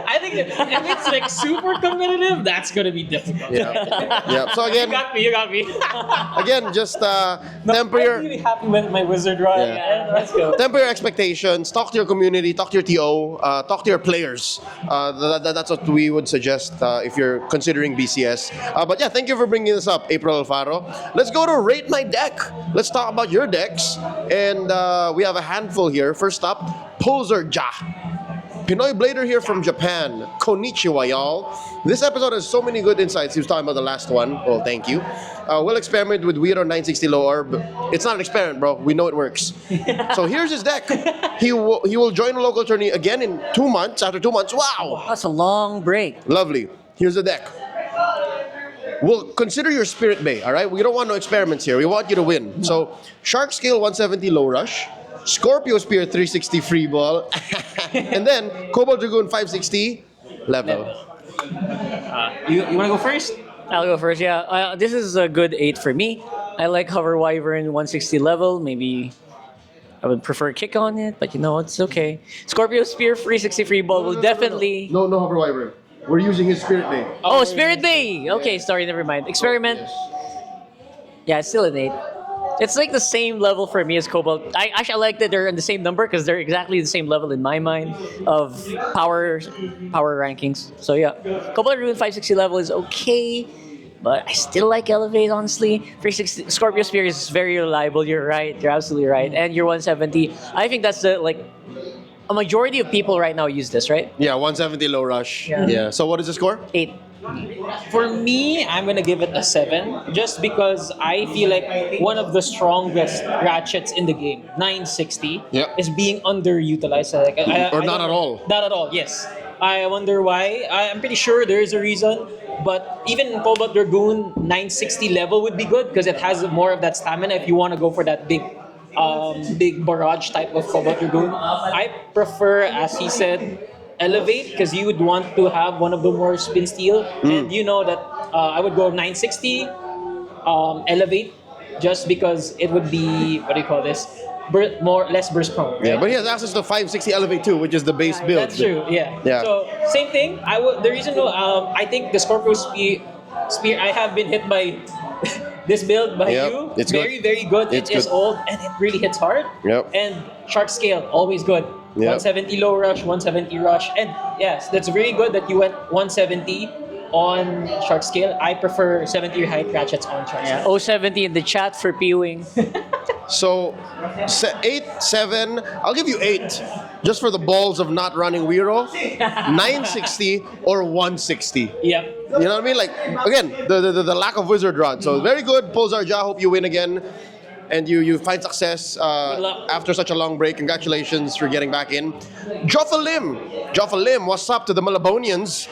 I think if it's like super competitive, that's gonna be difficult. Yeah. So again, You got me. again, just temper I'm your really happy with my Wizard Rod. Yeah. Let's go. temper your expectations. Talk to your community. Talk to your TO. Talk to your players. That's what we would suggest if you're considering BCS. But yeah, thank you for bringing this up, April Alfaro. Let's go to Rate My Deck. Let's talk about your decks, and we have a handful here. First up, Poser Ja. Pinoy Blader here from Japan. Konnichiwa, y'all. This episode has so many good insights. He was talking about the last one. Well, thank you. We'll experiment with Weirdo 960 Low Orb. It's not an experiment, bro. We know it works. So here's his deck. He will join a local tourney again in 2 months. After 2 months, wow. That's a long break. Lovely. Here's the deck. We'll consider your Spirit Bay, all right? We don't want no experiments here. We want you to win. So, Shark Scale 170 Low Rush. Scorpio Spear 360 Free Ball. And then, Cobalt Dragoon 560 Level. You want to go first? I'll go first, yeah. This is a good 8 for me. I like Hover Wyvern 160 level. Maybe I would prefer kick on it, but it's okay. Scorpio Spear 360 Free Ball will definitely... No Hover Wyvern. We're using his Spirit Bay. Oh, Spirit Bay! Okay, sorry, never mind. Experiment. Yeah, it's still an 8. It's like the same level for me as Cobalt. I like that they're in the same number because they're exactly the same level in my mind of power rankings. So yeah, Cobalt Dragoon 560 level is okay, but I still like Elevate, honestly. 360 Scorpio Spear is very reliable. You're right. You're absolutely right. And your 170. I think that's a majority of people right now use this, right? Yeah, 170 Low Rush. Yeah. So what is the score? 8. For me, I'm gonna give it a 7, just because I feel like one of the strongest ratchets in the game, 960, Yep. is being underutilized. Like, Or not at all. Not at all. Yes. I wonder why. I'm pretty sure there is a reason. But even in Cobalt Dragoon, 960 level would be good because it has more of that stamina if you want to go for that big barrage type of Cobalt Dragoon. I prefer, as he said, elevate because you would want to have one of the more spin steel. And you know that I would go 960, elevate, just because it would be, what do you call this? Less burst prone. Yeah, but he has access to 560 elevate too, which is the base build. That's true. Yeah. Yeah. So same thing. The reason I think the Scorpio spear I have been hit by this build by Yep, you. it's very good. very good. It's It is good. old and it really hits hard. Yep. And shark scale always good. Yep. 170 low rush, 170 rush, and yes, that's very good that you went 170 on shark scale. I prefer 70 height ratchets on shark Yeah, scale. 070 in the chat for pewing. So, 8, 7, I'll give you 8, just for the balls of not running Wiro. 960 or 160. Yep. You know what I mean? Like, again, the lack of wizard rod. So, very good, Polzarja. Hope you win again. And you find success luck. after such a long break. Congratulations for getting back in. Joffa Lim, what's up to the Malabonians?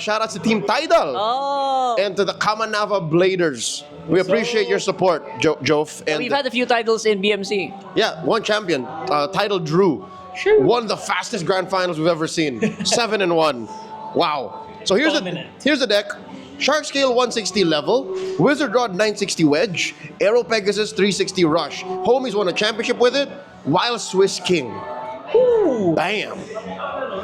Shout out to Team Tidal. Oh, And to the Kamanava Bladers. We appreciate your support, Jof. And we've had a few titles in BMC. yeah, one champion, Tidal Drew. Sure. Won the fastest grand finals we've ever seen. 7-1. Wow. So Dominant. here's the deck. Shark Scale 160 level, Wizard Rod 960 wedge, Aero Pegasus 360 rush. Homies won a championship with it. Wild Swiss King. Ooh. Bam.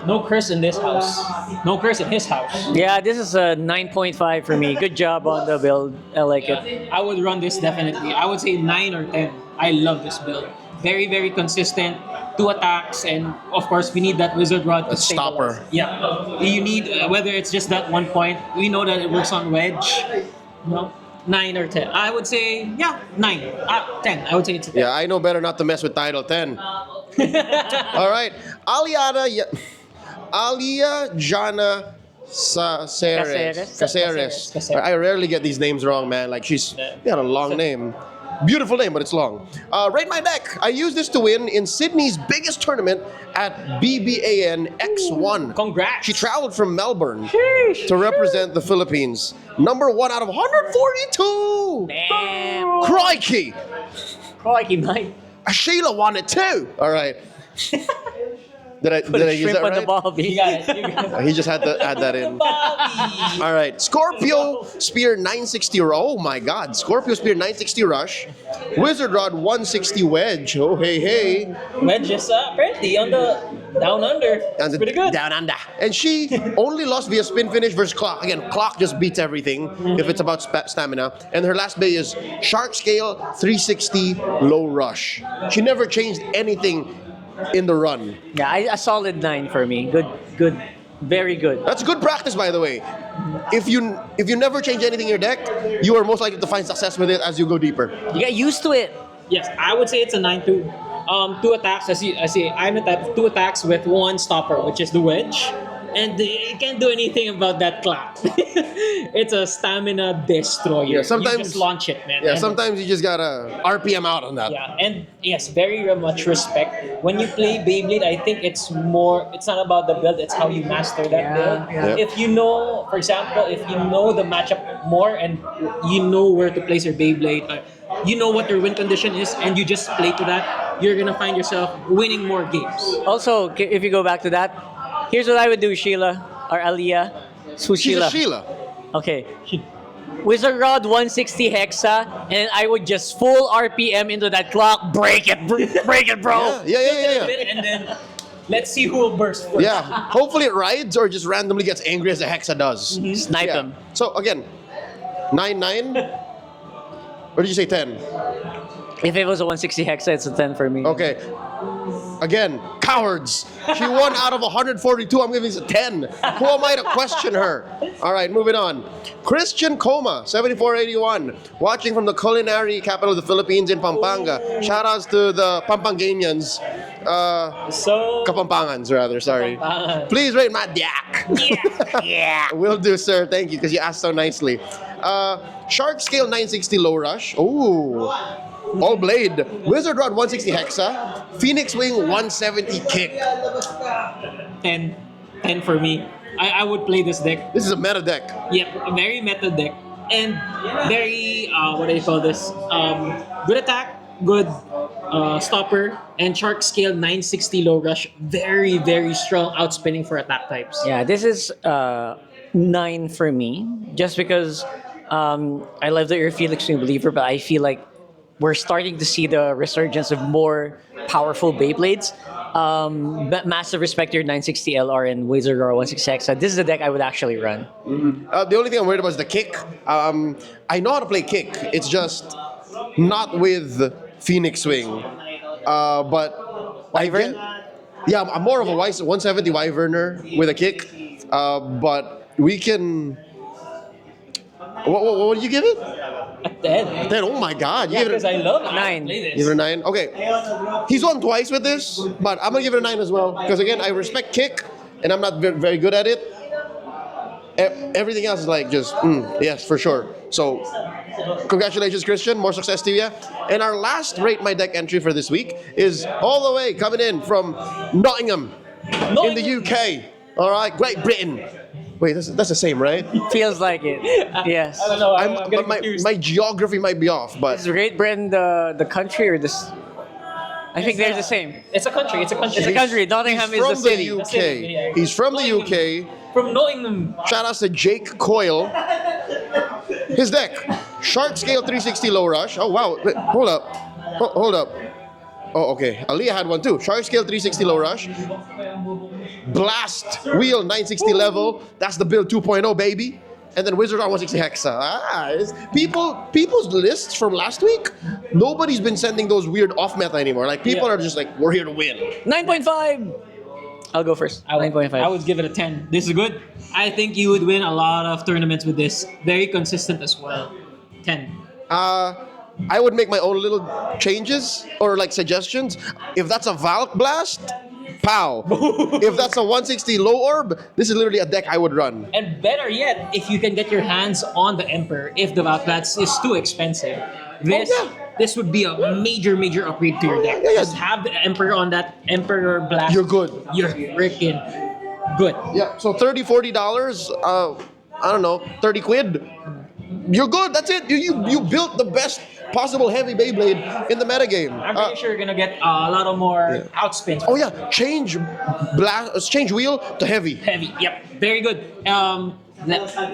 No curse in this house. No curse in his house. Yeah, this is a 9.5 for me. Good job on the build. I like it. I would run this definitely. I would say 9 or 10. I love this build. Very, very consistent. 2 attacks, and of course, we need that Wizard Rod to A stopper. stabilize. Yeah. You need, whether it's just that 1 point, we know that it works on wedge. No? 9 or 10. I would say, yeah, 9. 10. I would say it's a 10. Yeah, I know better not to mess with Tidal 10. All right. Alia Jana Caceres. Caceres. I rarely get these names wrong, man. Like, she's got a long name. Beautiful name, but it's long. Rate my deck. I used this to win in Sydney's biggest tournament at BBAN X1. Congrats. She traveled from Melbourne to represent the Philippines. Number 1 out of 142. Damn. Crikey. Crikey, Mike. Sheila won it too. All right. Did I Put a use shrimp that on the right? ball, You got it. You got it. He just had to add that in. Bobby. All right. Scorpio Spear 960. Oh my God. Scorpio Spear 960 rush. Wizard Rod 160 wedge. Oh hey hey. Wedges apparently on the down under. And It's the pretty good. Down under. And she only lost via spin finish versus Clock. Again, Clock just beats everything if it's about stamina. And her last bay is Shark Scale 360 low rush. She never changed anything in the run. Yeah, a solid 9 for me. Good, very good. That's good practice, by the way. If you never change anything in your deck, you are most likely to find success with it as you go deeper. You get used to it. Yes, I would say it's a 9-2. 2 attacks. I say I'm the type of 2 attacks with 1 stopper, which is the wedge. And you can't do anything about that clap. It's a stamina destroyer. Yeah, sometimes- you just launch it, man. Yeah, And- sometimes you just gotta RPM out on that. Yeah, and yes, very much respect. When you play Beyblade, I think it's not about the build, it's how you master that Yeah, build. yeah. If you know, for example, if you know the matchup more and you know where to place your Beyblade, you know what your win condition is, and you just play to that, you're gonna find yourself winning more games. Also, if you go back to that, here's what I would do, Sheila or Aliyah. Who's She's Sheila? a Sheila. Okay. Wizard Rod 160 Hexa, and I would just full RPM into that clock. Break it, break it, bro. Yeah. And then let's see who will burst first. Yeah. Hopefully it rides or just randomly gets angry as the Hexa does. Snipe Yeah. him. So again, 9-9. Or did you say 10? If it was a 160 Hexa, it's a 10 for me. Okay. Again, cowards. She won out of 142. I'm giving this a 10. Who am I to question her? All right, moving on. Christian Coma, 7481, watching from the culinary capital of the Philippines in Pampanga. Shout outs to the Pampanganians. So Kapampangans, rather, sorry. Pampangan. Please rate my yak. Yeah. Will do, sir. Thank you, because you asked so nicely. Shark Scale 960 low rush. Ooh. All blade. Wizard Rod 160 Hexa. Phoenix Wing 170 kick. 10. 10 for me. I would play this deck. This is a meta deck. Yep, a very meta deck. And very, what do you call this? Good attack, good stopper, and shark scale 960 low rush. Very, very strong outspinning for attack types. Yeah, this is 9 for me, just because I love that you're a Felix Wing believer, but I feel like we're starting to see the resurgence of more powerful Beyblades. But massive respect to your 960 LR and Wizard or 16X. This is a deck I would actually run. The only thing I'm worried about is the kick. I know how to play kick. It's just not with Phoenix Wing. But Wyvern? Yeah, I'm more of a 170 Wyverner with a kick. But we can. What did you give it? A 10. 10. Oh my God! You Yeah, gave it because I love 9. Play this. Give it a 9. Okay, he's won twice with this, but I'm gonna give it a 9 as well because again, I respect kick, and I'm not very good at it. Everything else is like just yes for sure. So, congratulations, Christian. More success to you. And our last rate my deck entry for this week is all the way coming in from Nottingham in the UK. All right, Great Britain. Wait, that's the same, right? Feels like it. Yes. I don't know. I'm getting my confused. geography might be off, but Is Great Britain the country or this? I think they're the same. It's a country. It's a country. It's a country. Nottingham he's is from the city. UK. The city, yeah. He's from the Nottingham. UK. From Nottingham. Shout out to Jake Coyle. His deck, Shark Scale 360 Low Rush. Oh wow, wait, hold up. Hold up. Oh, okay. Aliyah had one too. Shark Scale 360 Low Rush. Blast Wheel 960 level. That's the build 2.0, baby. And then Wizard on 160 Hexa. People's lists from last week, nobody's been sending those weird off meta anymore. Like people are just like, we're here to win. 9.5. I'll go first. I would 9.5. give it a 10. This is good. I think you would win a lot of tournaments with this. Very consistent as well. 10. I would make my own little changes or like suggestions. If that's a Valk Blast, pow. If that's a 160 low orb, this is literally a deck I would run. And better yet, if you can get your hands on the Emperor, if the Valklats is too expensive, this would be a major upgrade to your deck. Yeah. Just have the Emperor on that Emperor Blast. You're good. You're freaking good. Yeah, so $30, $40, I don't know, 30 quid. You're good, that's it. You built the best possible heavy Beyblade in the metagame. I'm pretty sure you're gonna get a lot of more outspins. Oh yeah, change wheel to heavy. Heavy. Yep. Very good.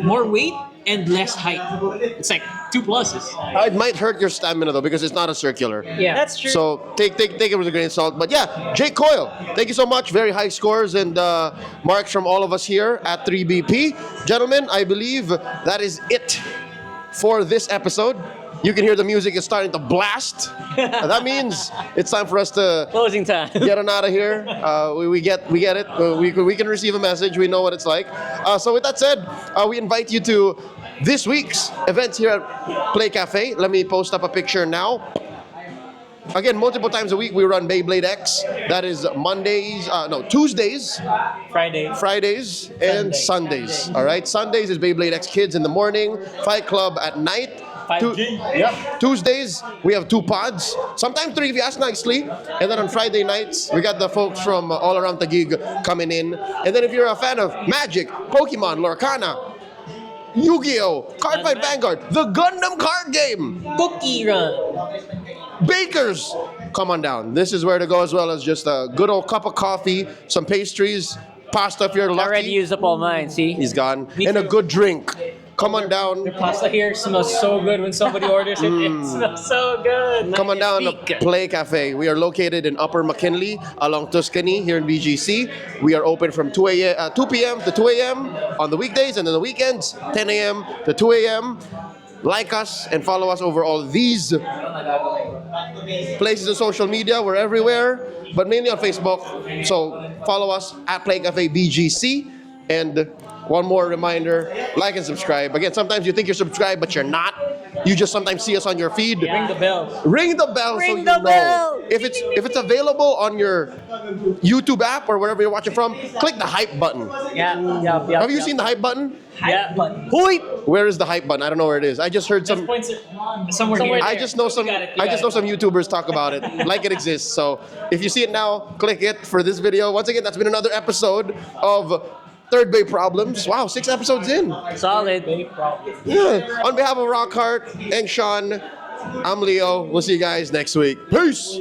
More weight and less height. It's like 2 pluses. It might hurt your stamina though because it's not a circular. Yeah, that's true. So take it with a grain of salt. But yeah, Jake Coyle, thank you so much. Very high scores and marks from all of us here at 3BP. Gentlemen, I believe that is it for this episode. You can hear the music is starting to blast. That means it's time for us to Closing time. get on out of here. We get it. We can receive a message. We know what it's like. So with that said, we invite you to this week's events here at Play Cafe. Let me post up a picture now. Again, multiple times a week we run Beyblade X. That is Tuesdays, Fridays, and Sundays. All right, Sundays is Beyblade X Kids in the morning, Fight Club at night. 5G. Yep. Tuesdays we have 2 pods, sometimes 3 if you ask nicely. And then on Friday nights we got the folks from all around the gig coming in. And then if you're a fan of Magic, Pokemon, Lorcana, Yu-Gi-Oh, Card Fight Vanguard, the Gundam card game, Cookie run. Bakers, come on down. This is where to go, as well as just a good old cup of coffee, some pastries, pasta if you're I already lucky. used up all mine. See? He's gone. Me And a too. good drink. Come on down. The pasta here smells so good when somebody orders it. It smells so good. Come on down to Magnifique. Play Cafe. We are located in Upper McKinley along Tuscany here in BGC. We are open from 2 p.m. to 2 a.m. on the weekdays, and on the weekends 10 a.m. to 2 a.m. Like us and follow us over all these places on social media. We're everywhere, but mainly on Facebook. So follow us at playcafebgc. And one more reminder, like and subscribe. Again, sometimes you think you're subscribed, but you're not. You just sometimes see us on your feed. Ring the bell. Ring the bell so Ring you the know. bell. If it's available on your YouTube app or wherever you're watching from, click the hype button. Yeah. Have you seen the hype button? Yeah. Button. Where is the hype button? I don't know where it is. I just heard Just some. points it somewhere Somewhere here. I just know some. You got it, you I got just it. know some YouTubers talk about it like it exists. So if you see it now, click it for this video. Once again, that's been another episode of Third BEY Problems. Wow, 6 episodes in. Solid. Yeah. On behalf of Rockhart and Sean, I'm Leo. We'll see you guys next week. Peace.